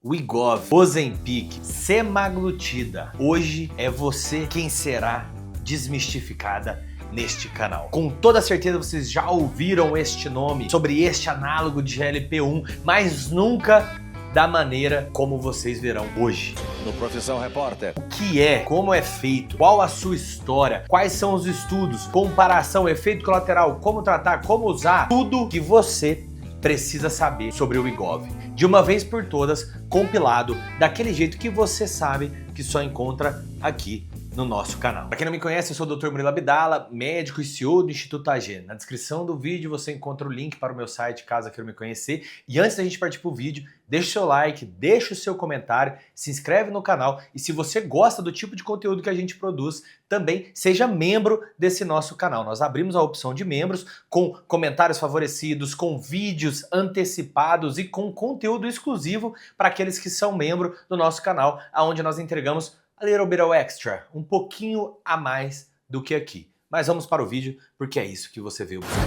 Wegovy, Ozempic, semaglutida. Hoje é você quem será desmistificada neste canal. Com toda certeza vocês já ouviram este nome sobre este análogo de GLP-1, mas nunca da maneira como vocês verão hoje. No Profissão Repórter. O que é, como é feito, qual a sua história, quais são os estudos, comparação, efeito colateral, como tratar, como usar, tudo que você precisa saber sobre o Wegovy. De uma vez por todas, compilado daquele jeito que você sabe que só encontra aqui no nosso canal. Para quem não me conhece, eu sou o Dr. Murilo Abdala, médico e CEO do Instituto AG. Na descrição do vídeo você encontra o link para o meu site, caso queira me conhecer. E antes da gente partir para o vídeo, deixa o seu like, deixa o seu comentário, se inscreve no canal e se você gosta do tipo de conteúdo que a gente produz, também seja membro desse nosso canal. Nós abrimos a opção de membros com comentários favorecidos, com vídeos antecipados e com conteúdo exclusivo para aqueles que são membro do nosso canal, onde nós entregamos a little bit of extra, um pouquinho a mais do que aqui. Mas vamos para o vídeo, porque é isso que você veio buscar.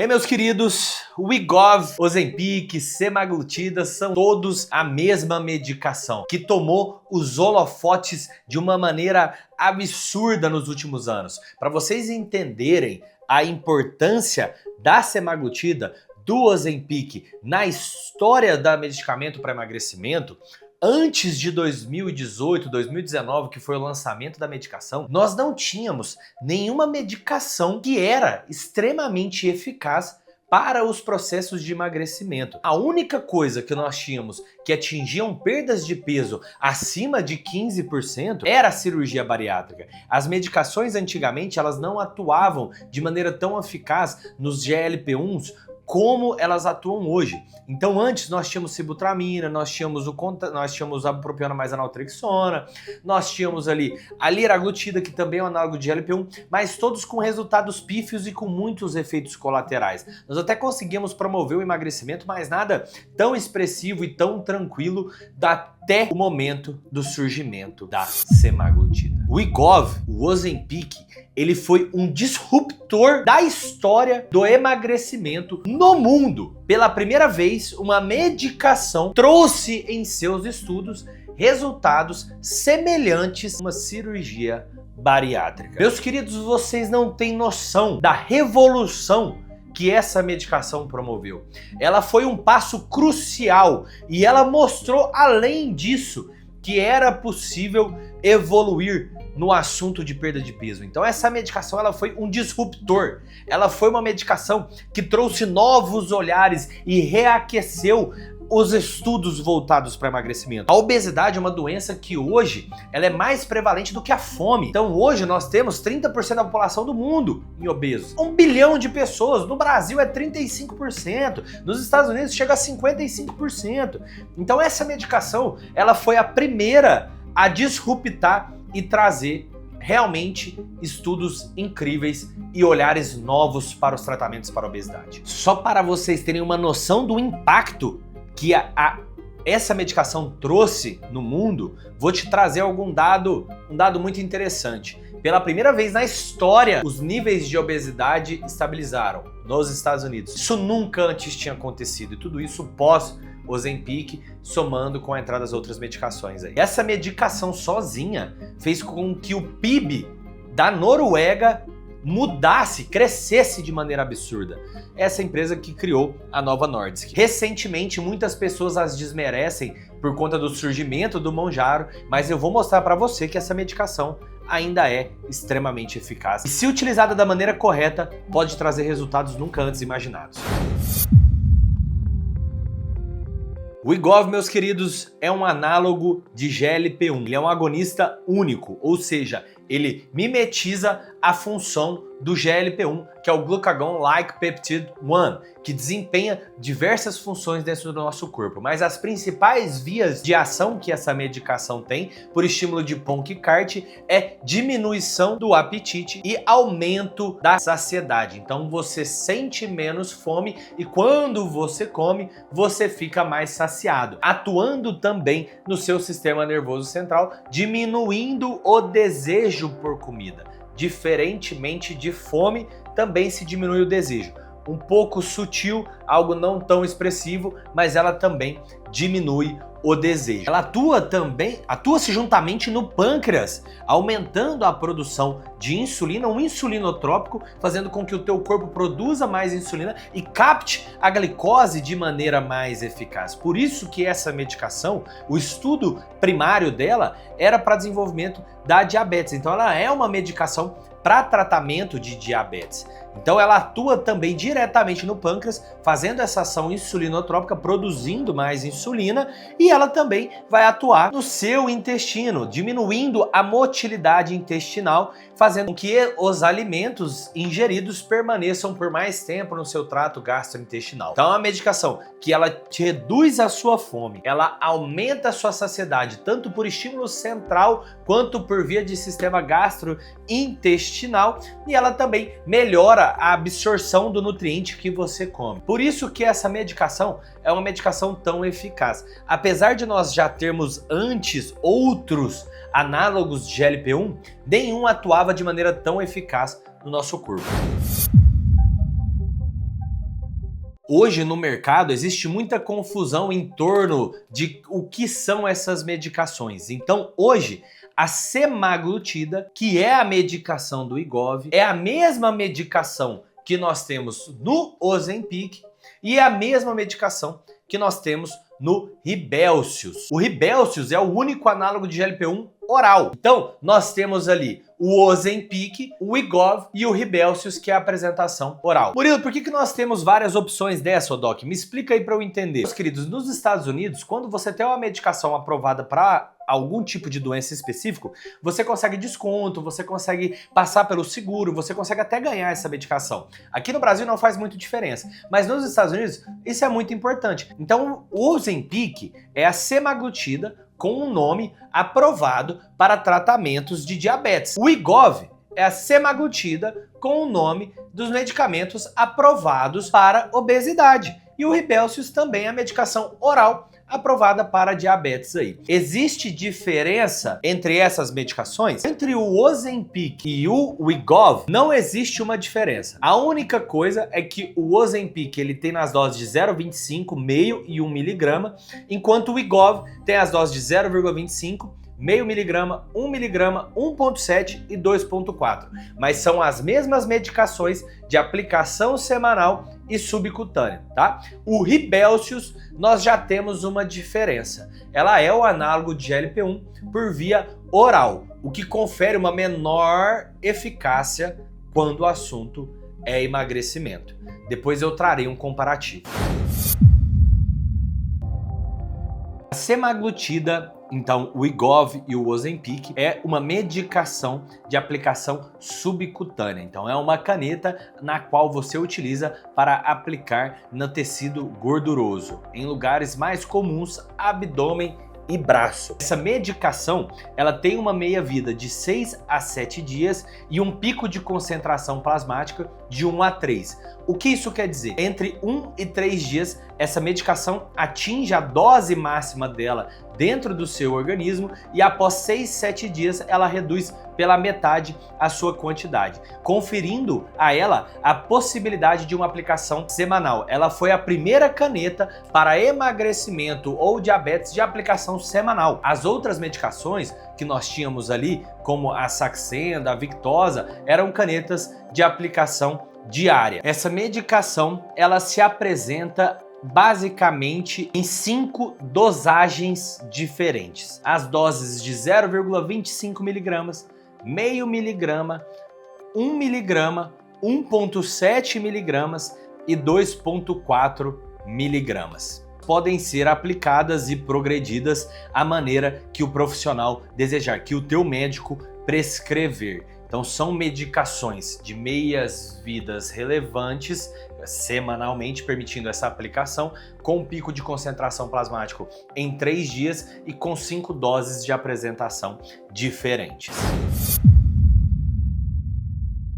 Meus queridos, Wegovy, Ozempic, semaglutida são todos a mesma medicação que tomou os holofotes de uma maneira absurda nos últimos anos. Para vocês entenderem a importância da semaglutida, do Ozempic na história do medicamento para emagrecimento, antes de 2018, 2019, que foi o lançamento da medicação, nós não tínhamos nenhuma medicação que era extremamente eficaz para os processos de emagrecimento. A única coisa que nós tínhamos que atingiam perdas de peso acima de 15% era a cirurgia bariátrica. As medicações antigamente elas não atuavam de maneira tão eficaz nos GLP-1s como elas atuam hoje. Então antes nós tínhamos sibutramina, nós tínhamos a bupropiona mais a naltrexona, nós tínhamos ali a liraglutida, que também é um análogo de GLP-1, mas todos com resultados pífios e com muitos efeitos colaterais. Nós até conseguimos promover o emagrecimento, mas nada tão expressivo e tão tranquilo até o momento do surgimento da semaglutida. O Wegovy, o Ozempic, ele foi um disruptor da história do emagrecimento no mundo. Pela primeira vez, uma medicação trouxe em seus estudos resultados semelhantes a uma cirurgia bariátrica. Meus queridos, vocês não têm noção da revolução que essa medicação promoveu. Ela foi um passo crucial e ela mostrou, além disso, que era possível evoluir no assunto de perda de peso. Então essa medicação ela foi um disruptor. Ela foi uma medicação que trouxe novos olhares e reaqueceu os estudos voltados para emagrecimento. A obesidade é uma doença que hoje ela é mais prevalente do que a fome. Então hoje nós temos 30% da população do mundo em obesos. 1 bilhão de pessoas, no Brasil é 35%, nos Estados Unidos chega a 55%. Então essa medicação ela foi a primeira a disruptar e trazer realmente estudos incríveis e olhares novos para os tratamentos para a obesidade. Só para vocês terem uma noção do impacto que essa medicação trouxe no mundo, vou te trazer um dado muito interessante. Pela primeira vez na história, os níveis de obesidade estabilizaram nos Estados Unidos. Isso nunca antes tinha acontecido e tudo isso pós Ozempic, somando com a entrada das outras medicações aí. Essa medicação sozinha fez com que o PIB da Noruega mudasse, crescesse de maneira absurda. Essa empresa que criou a Novo Nordisk. Recentemente, muitas pessoas as desmerecem por conta do surgimento do Mounjaro, mas eu vou mostrar para você que essa medicação ainda é extremamente eficaz. E se utilizada da maneira correta, pode trazer resultados nunca antes imaginados. O Wegovy, meus queridos, é um análogo de GLP-1. Ele é um agonista único, ou seja, ele mimetiza a função do GLP-1, que é o Glucagon-like Peptide 1, que desempenha diversas funções dentro do nosso corpo. Mas as principais vias de ação que essa medicação tem, por estímulo de Ponk-Cart, é diminuição do apetite e aumento da saciedade. Então você sente menos fome e quando você come, você fica mais saciado, atuando também no seu sistema nervoso central, diminuindo o desejo por comida. Diferentemente de fome, também se diminui o desejo. um pouco sutil, algo não tão expressivo, mas ela também diminui o desejo. Ela atua-se juntamente no pâncreas, aumentando a produção de insulina, um insulinotrópico, fazendo com que o teu corpo produza mais insulina e capte a glicose de maneira mais eficaz. Por isso que essa medicação, o estudo primário dela era para desenvolvimento da diabetes. Então ela é uma medicação para tratamento de diabetes. Então ela atua também diretamente no pâncreas, fazendo essa ação insulinotrópica, produzindo mais insulina, e ela também vai atuar no seu intestino, diminuindo a motilidade intestinal, fazendo com que os alimentos ingeridos permaneçam por mais tempo no seu trato gastrointestinal. Então é uma medicação que ela te reduz a sua fome, ela aumenta a sua saciedade, tanto por estímulo central quanto por via de sistema gastrointestinal, e ela também melhora a absorção do nutriente que você come. Por isso que essa medicação é uma medicação tão eficaz. Apesar de nós já termos antes outros análogos de GLP-1, nenhum atuava de maneira tão eficaz no nosso corpo. Hoje no mercado existe muita confusão em torno de o que são essas medicações. Então hoje a semaglutida, que é a medicação do Wegovy, é a mesma medicação que nós temos no Ozempic e é a mesma medicação que nós temos no Rybelsus. O Rybelsus é o único análogo de GLP-1 oral. Então, nós temos ali o Ozempic, o Wegovy e o Rybelsus, que é a apresentação oral. Murilo, por que nós temos várias opções dessa, Doc? Me explica aí para eu entender. Meus queridos, nos Estados Unidos, quando você tem uma medicação aprovada para algum tipo de doença específico, você consegue desconto, você consegue passar pelo seguro, você consegue até ganhar essa medicação. Aqui no Brasil não faz muita diferença, mas nos Estados Unidos isso é muito importante. Então o Ozempic é a semaglutida com um nome aprovado para tratamentos de diabetes. O Wegovy é a semaglutida com o nome dos medicamentos aprovados para obesidade. E o Rybelsus também é a medicação oral aprovada para diabetes aí. Existe diferença entre essas medicações? Entre o Ozempic e o Wegovy, não existe uma diferença. A única coisa é que o Ozempic ele tem nas doses de 0,25, meio e 1 miligrama, enquanto o Wegovy tem as doses de 0,25, meio miligrama, 1 miligrama, 1,7 e 2,4. Mas são as mesmas medicações de aplicação semanal e subcutânea, tá? O Rybelsus, nós já temos uma diferença. Ela é o análogo de GLP-1 por via oral, o que confere uma menor eficácia quando o assunto é emagrecimento. Depois eu trarei um comparativo. A semaglutida, então o Wegovy e o Ozempic, é uma medicação de aplicação subcutânea. Então é uma caneta na qual você utiliza para aplicar no tecido gorduroso, em lugares mais comuns, abdômen e braço. Essa medicação, ela tem uma meia-vida de 6 a 7 dias e um pico de concentração plasmática de 1 a 3. O que isso quer dizer? Entre 1 e 3 dias, essa medicação atinge a dose máxima dela dentro do seu organismo e após 6, 7 dias ela reduz pela metade a sua quantidade, conferindo a ela a possibilidade de uma aplicação semanal. Ela foi a primeira caneta para emagrecimento ou diabetes de aplicação semanal. As outras medicações que nós tínhamos ali, como a Saxenda, a Victoza, eram canetas de aplicação diária. Essa medicação, ela se apresenta basicamente em 5 dosagens diferentes. As doses de 0,25 miligramas, meio miligrama, 1 miligrama, 1,7 miligramas e 2,4 miligramas. Podem ser aplicadas e progredidas à maneira que o profissional desejar, que o teu médico prescrever. Então são medicações de meias vidas relevantes semanalmente, permitindo essa aplicação com pico de concentração plasmático em 3 dias e com 5 doses de apresentação diferentes.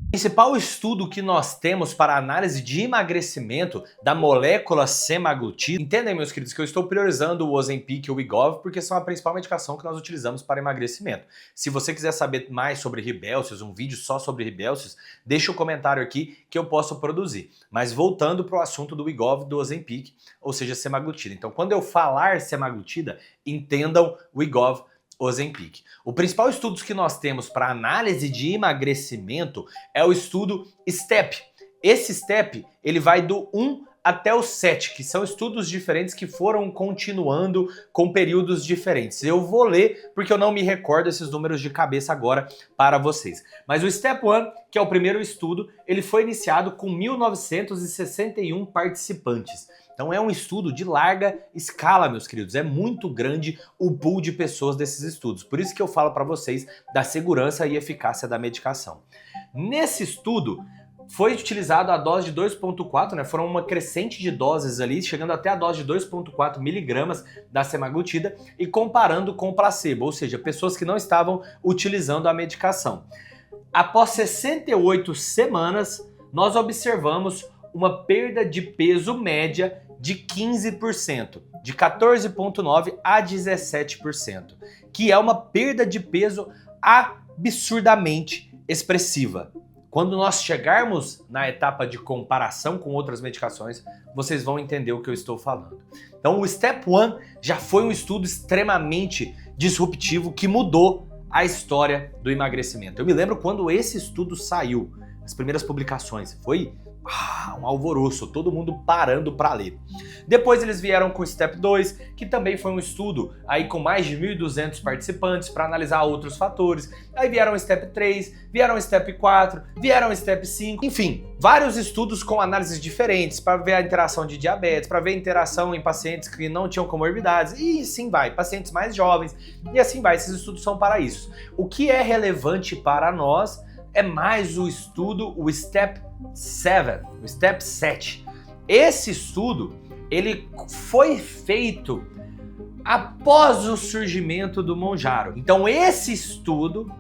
O principal estudo que nós temos para análise de emagrecimento da molécula semaglutida, entendem, meus queridos, que eu estou priorizando o Ozempic e o Wegovy porque são a principal medicação que nós utilizamos para emagrecimento. Se você quiser saber mais sobre Rybelsus, um vídeo só sobre Rybelsus, deixa um comentário aqui que eu posso produzir. Mas voltando para o assunto do Wegovy e do Ozempic, ou seja, semaglutida. Então, quando eu falar semaglutida, entendam Wegovy, Ozempic. O principal estudo que nós temos para análise de emagrecimento é o estudo STEP. Esse STEP, ele vai do 1 até o 7, que são estudos diferentes que foram continuando com períodos diferentes. Eu vou ler porque eu não me recordo esses números de cabeça agora para vocês. Mas o STEP 1, que é o primeiro estudo, ele foi iniciado com 1961 participantes. Então é um estudo de larga escala, meus queridos. É muito grande o pool de pessoas desses estudos. Por isso que eu falo para vocês da segurança e eficácia da medicação. Nesse estudo, foi utilizado a dose de 2,4, né? Foram uma crescente de doses ali, chegando até a dose de 2,4 miligramas da semaglutida e comparando com o placebo, ou seja, pessoas que não estavam utilizando a medicação. Após 68 semanas, nós observamos uma perda de peso média de 15%, de 14,9% a 17%, que é uma perda de peso absurdamente expressiva. Quando nós chegarmos na etapa de comparação com outras medicações, vocês vão entender o que eu estou falando. Então o STEP 1 já foi um estudo extremamente disruptivo que mudou a história do emagrecimento. Eu me lembro quando esse estudo saiu, as primeiras publicações, foi um alvoroço, todo mundo parando para ler. Depois eles vieram com o STEP 2, que também foi um estudo aí com mais de 1.200 participantes para analisar outros fatores. Aí vieram o STEP 3, vieram o STEP 4, vieram o STEP 5, enfim, vários estudos com análises diferentes para ver a interação de diabetes, para ver a interação em pacientes que não tinham comorbidades, e assim vai, pacientes mais jovens, e assim vai, esses estudos são para isso. O que é relevante para nós é mais o estudo, o STEP 7, o STEP 7. Esse estudo, ele foi feito após o surgimento do Mounjaro. Então esse estudo,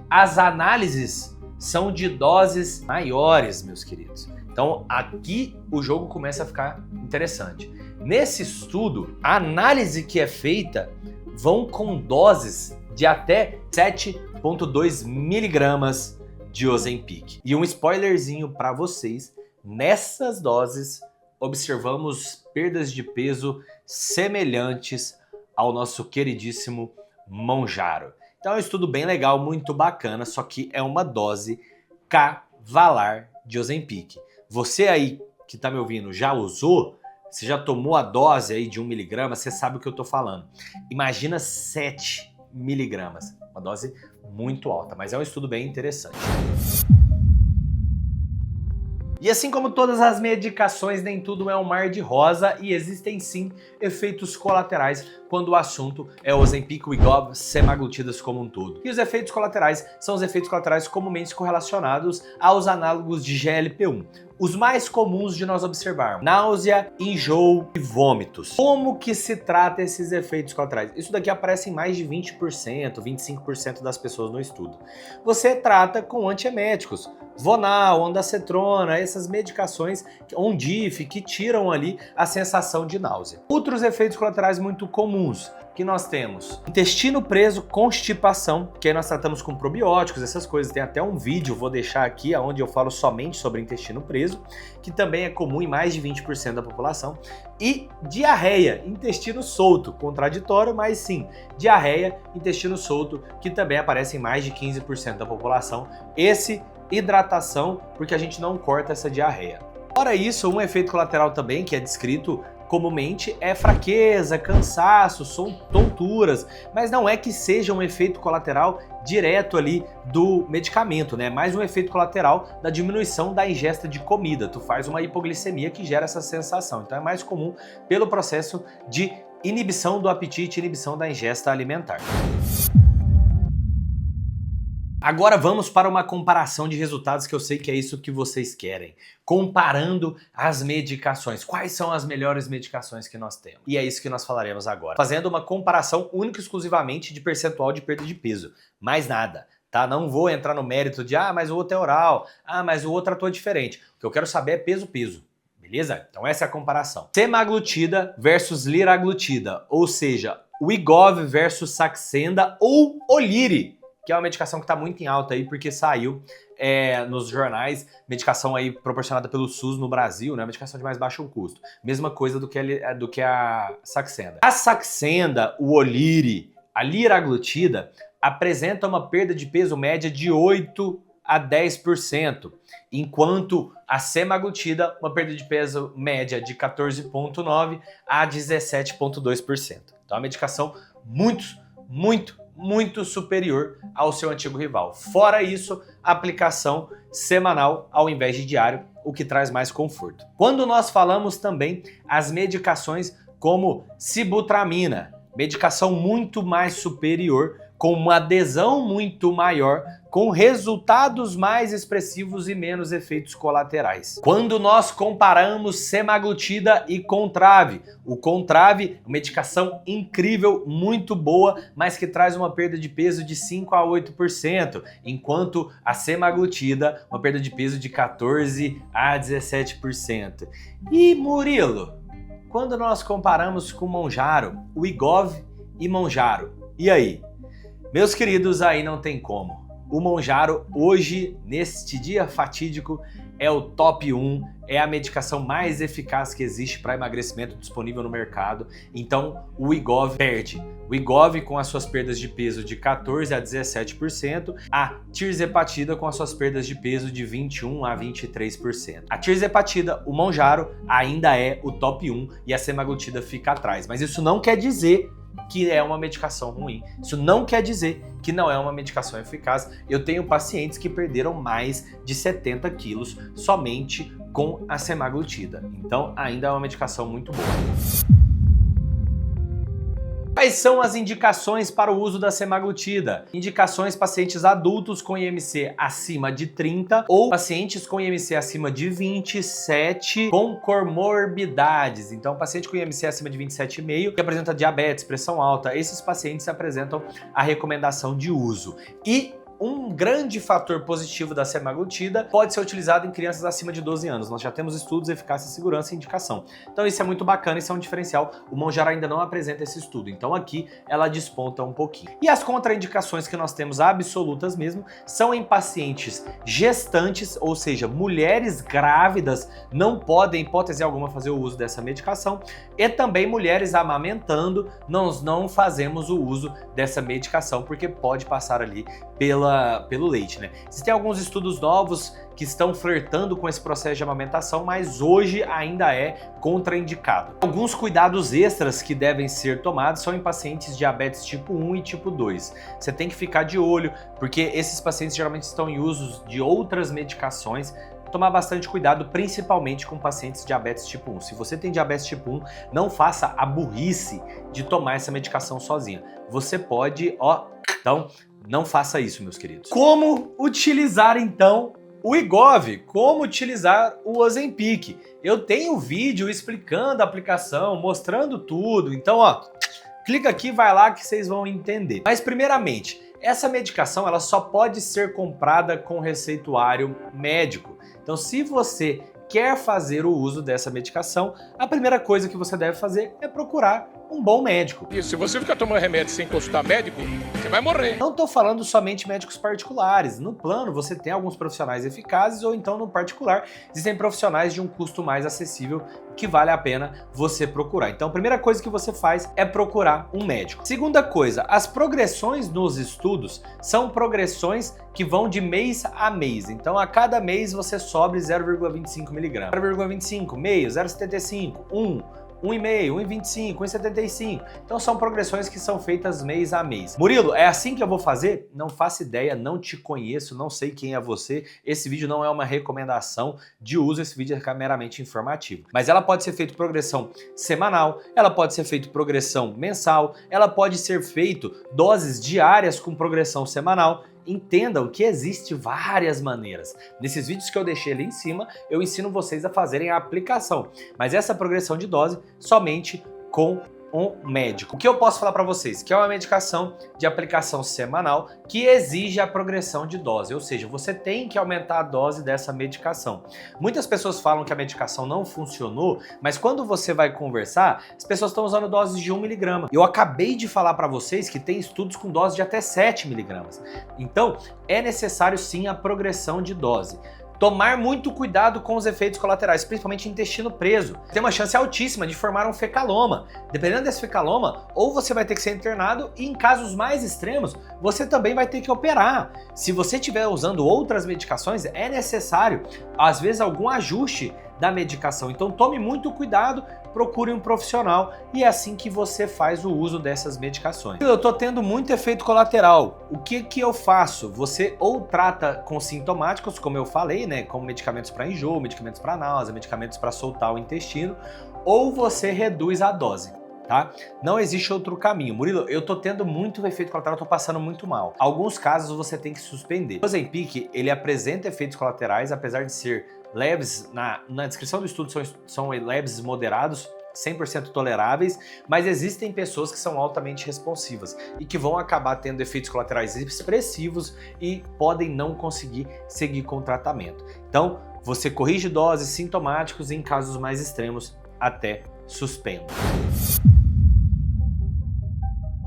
as análises são de doses maiores, meus queridos. Então aqui o jogo começa a ficar interessante. Nesse estudo, a análise que é feita vão com doses de até 7,2 miligramas de Ozempic. E um spoilerzinho para vocês, nessas doses observamos perdas de peso semelhantes ao nosso queridíssimo Mounjaro. Então é um estudo bem legal, muito bacana, só que é uma dose cavalar de Ozempic. Você aí que tá me ouvindo já usou? Você já tomou a dose aí de 1 miligrama? Você sabe o que eu tô falando. Imagina 7 miligramas, uma dose muito alta, mas é um estudo bem interessante. E assim como todas as medicações, nem tudo é um mar de rosa e existem sim efeitos colaterais quando o assunto é Ozempic, Wegovy, semaglutidas como um todo. E os efeitos colaterais são os efeitos colaterais comumente correlacionados aos análogos de GLP-1. Os mais comuns de nós observarmos: náusea, enjoo e vômitos. Como que se trata esses efeitos colaterais? Isso daqui aparece em mais de 20%, 25% das pessoas no estudo. Você trata com antieméticos, Vonal, ondansetrona, essas medicações, Ondif, que tiram ali a sensação de náusea. Outros efeitos colaterais muito comuns que nós temos: intestino preso, constipação, que aí nós tratamos com probióticos, essas coisas. Tem até um vídeo, vou deixar aqui, onde eu falo somente sobre intestino preso, que também é comum em mais de 20% da população. E diarreia, intestino solto, contraditório, mas sim, diarreia, intestino solto, que também aparece em mais de 15% da população. Hidratação, porque a gente não corta essa diarreia. Fora isso, um efeito colateral também que é descrito comumente é fraqueza, cansaço, tonturas, mas não é que seja um efeito colateral direto ali do medicamento, né? É mais um efeito colateral da diminuição da ingesta de comida. Tu faz uma hipoglicemia que gera essa sensação, então é mais comum pelo processo de inibição do apetite, inibição da ingesta alimentar. Agora vamos para uma comparação de resultados, que eu sei que é isso que vocês querem. Comparando as medicações. Quais são as melhores medicações que nós temos? E é isso que nós falaremos agora. Fazendo uma comparação única e exclusivamente de percentual de perda de peso. Mais nada. tá? Não vou entrar no mérito de, mas o outro é oral, mas o outro atua diferente. O que eu quero saber é peso-peso. Beleza? Então essa é a comparação. Semaglutida versus liraglutida, ou seja, Wegovy versus Saxenda ou Oliri, que é uma medicação que está muito em alta aí porque saiu nos jornais, medicação aí proporcionada pelo SUS no Brasil, né? Medicação de mais baixo custo. Mesma coisa do que a Saxenda. A Saxenda, o Oliri, a liraglutida apresenta uma perda de peso média de 8 a 10%, enquanto a semaglutida, uma perda de peso média de 14,9% a 17,2%. Então, é uma medicação muito superior ao seu antigo rival. Fora isso, aplicação semanal ao invés de diário, o que traz mais conforto. Quando nós falamos também as medicações como sibutramina, medicação muito mais superior, com uma adesão muito maior, com resultados mais expressivos e menos efeitos colaterais. Quando nós comparamos semaglutida e Contrave, o Contrave, medicação incrível, muito boa, mas que traz uma perda de peso de 5 a 8%, enquanto a semaglutida, uma perda de peso de 14 a 17%. E Murilo, quando nós comparamos com Mounjaro, o Wegovy e Mounjaro, e aí? Meus queridos, aí não tem como. O Mounjaro hoje, neste dia fatídico, é o top 1, é a medicação mais eficaz que existe para emagrecimento disponível no mercado. Então o Wegovy perde. O Wegovy com as suas perdas de peso de 14 a 17%, a tirzepatida com as suas perdas de peso de 21 a 23%. A tirzepatida, o Mounjaro, ainda é o top 1 e a semaglutida fica atrás. Mas isso não quer dizer que é uma medicação ruim. Isso não quer dizer que não é uma medicação eficaz. Eu tenho pacientes que perderam mais de 70 quilos somente com a semaglutida. Então, ainda é uma medicação muito boa. Quais são as indicações para o uso da semaglutida? Indicações pacientes adultos com IMC acima de 30 ou pacientes com IMC acima de 27 com comorbidades. Então, paciente com IMC acima de 27,5 que apresenta diabetes, pressão alta, esses pacientes apresentam a recomendação de uso. E um grande fator positivo da semaglutida pode ser utilizado em crianças acima de 12 anos. Nós já temos estudos, eficácia, segurança e indicação. Então isso é muito bacana, isso é um diferencial. O Mounjaro ainda não apresenta esse estudo, então aqui ela desponta um pouquinho. E as contraindicações que nós temos absolutas mesmo são em pacientes gestantes, ou seja, mulheres grávidas não podem, em hipótese alguma, fazer o uso dessa medicação, e também mulheres amamentando, nós não fazemos o uso dessa medicação porque pode passar ali pelo leite, né? Existem alguns estudos novos que estão flertando com esse processo de amamentação, mas hoje ainda é contraindicado. Alguns cuidados extras que devem ser tomados são em pacientes diabetes tipo 1 e tipo 2. Você tem que ficar de olho, porque esses pacientes geralmente estão em uso de outras medicações. Tomar bastante cuidado, principalmente com pacientes diabetes tipo 1. Se você tem diabetes tipo 1, não faça a burrice de tomar essa medicação sozinha. Você pode, então não faça isso, meus queridos. Como utilizar então o Wegovy? Como utilizar o Ozempic? Eu tenho vídeo explicando a aplicação, mostrando tudo. Então, clica aqui, vai lá que vocês vão entender. Mas primeiramente, essa medicação ela só pode ser comprada com receituário médico. Então, se você quer fazer o uso dessa medicação, a primeira coisa que você deve fazer é procurar um bom médico. E se você ficar tomando remédio sem consultar médico, você vai morrer. Não estou falando somente médicos particulares. No plano, você tem alguns profissionais eficazes ou então no particular, existem profissionais de um custo mais acessível que vale a pena você procurar. Então, a primeira coisa que você faz é procurar um médico. Segunda coisa, as progressões nos estudos são progressões que vão de mês a mês. Então, a cada mês você sobe 0,25 mg. 0,25, meio, 0,75, 1, 1,5, 1,25, 1,75. Então são progressões que são feitas mês a mês. Murilo, é assim que eu vou fazer? Não faço ideia, não te conheço, não sei quem é você. Esse vídeo não é uma recomendação de uso, esse vídeo é meramente informativo. Mas ela pode ser feita progressão semanal, ela pode ser feita progressão mensal, ela pode ser feita doses diárias com progressão semanal. Entendam que existe várias maneiras. Nesses vídeos que eu deixei ali em cima, eu ensino vocês a fazerem a aplicação. Mas essa progressão de dose somente com um médico. O que eu posso falar para vocês? Que é uma medicação de aplicação semanal que exige a progressão de dose, ou seja, você tem que aumentar a dose dessa medicação. Muitas pessoas falam que a medicação não funcionou, mas quando você vai conversar, as pessoas estão usando doses de 1 mg. Eu acabei de falar para vocês que tem estudos com dose de até 7 mg. Então, é necessário sim a progressão de dose. Tomar muito cuidado com os efeitos colaterais, principalmente intestino preso. Tem uma chance altíssima de formar um fecaloma. Dependendo desse fecaloma, ou você vai ter que ser internado e em casos mais extremos, você também vai ter que operar. Se você estiver usando outras medicações, é necessário, às vezes, algum ajuste da medicação. Então tome muito cuidado, procure um profissional e é assim que você faz o uso dessas medicações. Eu tô tendo muito efeito colateral. O que eu faço? Você ou trata com sintomáticos, como eu falei, né, como medicamentos para enjoo, medicamentos para náusea, medicamentos para soltar o intestino, ou você reduz a dose. Tá? Não existe outro caminho. Murilo, eu tô tendo muito efeito colateral, tô passando muito mal. Alguns casos você tem que suspender. O Ozempic, ele apresenta efeitos colaterais, apesar de ser leves, na descrição do estudo são leves moderados, 100% toleráveis, mas existem pessoas que são altamente responsivas e que vão acabar tendo efeitos colaterais expressivos e podem não conseguir seguir com o tratamento. Então, você corrige doses sintomáticos e em casos mais extremos, até suspende.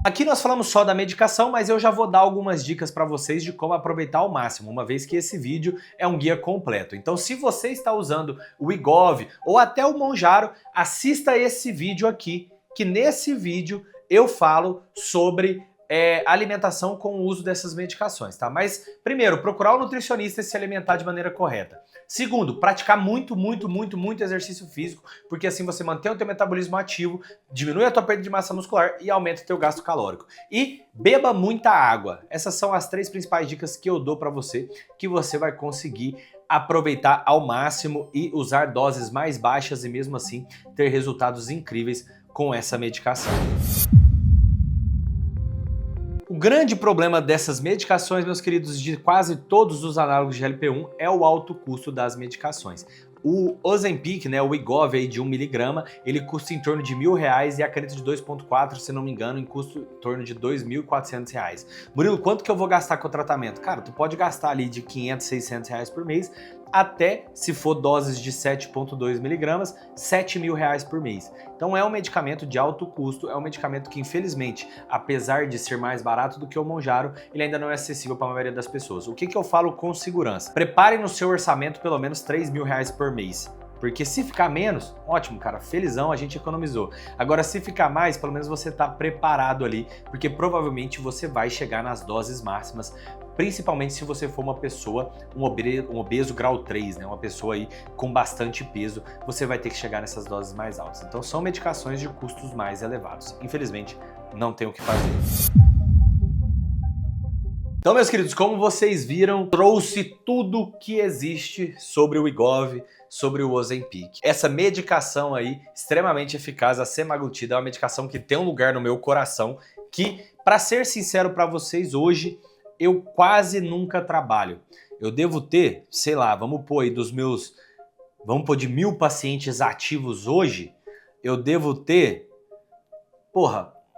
Aqui nós falamos só da medicação, mas eu já vou dar algumas dicas para vocês de como aproveitar ao máximo, uma vez que esse vídeo é um guia completo. Então, se você está usando o Wegovy ou até o Mounjaro, assista esse vídeo aqui, que nesse vídeo eu falo sobre alimentação com o uso dessas medicações, tá? Mas, primeiro, procurar um nutricionista e se alimentar de maneira correta. Segundo, praticar muito exercício físico, porque assim você mantém o teu metabolismo ativo, diminui a tua perda de massa muscular e aumenta o teu gasto calórico. E beba muita água. Essas são as 3 principais dicas que eu dou para você, que você vai conseguir aproveitar ao máximo e usar doses mais baixas e mesmo assim ter resultados incríveis com essa medicação. O grande problema dessas medicações, meus queridos, de quase todos os análogos de GLP-1 é o alto custo das medicações. O Ozempic, né, o Wegovy aí de 1 mg, ele custa em torno de R$1.000 e a caneta de 2,4, se não me engano, custa em torno de R$2.400. Murilo, quanto que eu vou gastar com o tratamento? Cara, tu pode gastar ali de R$500, R$600 por mês, até, se for doses de 7,2 mg, R$7.000 por mês. Então é um medicamento de alto custo, é um medicamento que, infelizmente, apesar de ser mais barato do que o Mounjaro, ele ainda não é acessível para a maioria das pessoas. O que eu falo com segurança? Prepare no seu orçamento pelo menos R$3.000 por mês. Porque se ficar menos, ótimo, cara, felizão, a gente economizou. Agora, se ficar mais, pelo menos você tá preparado ali, porque provavelmente você vai chegar nas doses máximas, principalmente se você for uma pessoa, um obeso grau 3, né? Uma pessoa aí com bastante peso, você vai ter que chegar nessas doses mais altas. Então são medicações de custos mais elevados. Infelizmente, não tem o que fazer. Então, meus queridos, como vocês viram, trouxe tudo que existe sobre o Wegovy, sobre o Ozempic. Essa medicação aí, extremamente eficaz, a semaglutida, é uma medicação que tem um lugar no meu coração, que, para ser sincero para vocês, hoje eu quase nunca trabalho. Eu devo ter, sei lá, vamos pôr aí vamos pôr de 1.000 pacientes ativos hoje, eu devo ter,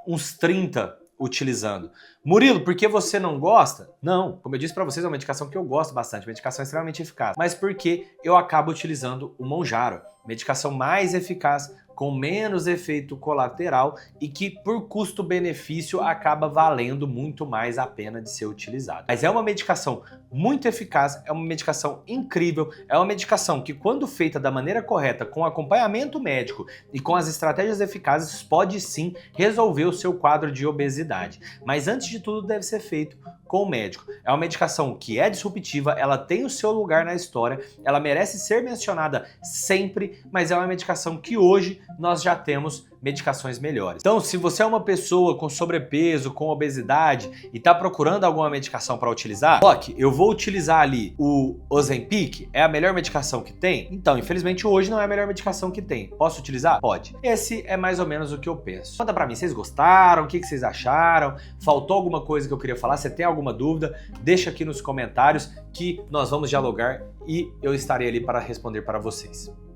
uns 30 utilizando. Murilo, por que você não gosta? Não, como eu disse pra vocês, é uma medicação que eu gosto bastante, medicação extremamente eficaz, mas porque eu acabo utilizando o Mounjaro, medicação mais eficaz, com menos efeito colateral e que por custo-benefício acaba valendo muito mais a pena de ser utilizado. Mas é uma medicação muito eficaz, é uma medicação incrível, é uma medicação que, quando feita da maneira correta, com acompanhamento médico e com as estratégias eficazes, pode sim resolver o seu quadro de obesidade. Mas antes de tudo deve ser feito com o médico. É uma medicação que é disruptiva, ela tem o seu lugar na história, ela merece ser mencionada sempre, mas é uma medicação que hoje nós já temos medicações melhores. Então, se você é uma pessoa com sobrepeso, com obesidade e está procurando alguma medicação para utilizar, eu vou utilizar ali o Ozempic, é a melhor medicação que tem? Então, infelizmente hoje não é a melhor medicação que tem. Posso utilizar? Pode. Esse é mais ou menos o que eu penso. Conta para mim, vocês gostaram? O que vocês acharam? Faltou alguma coisa que eu queria falar? Você tem alguma dúvida? Deixa aqui nos comentários que nós vamos dialogar e eu estarei ali para responder para vocês.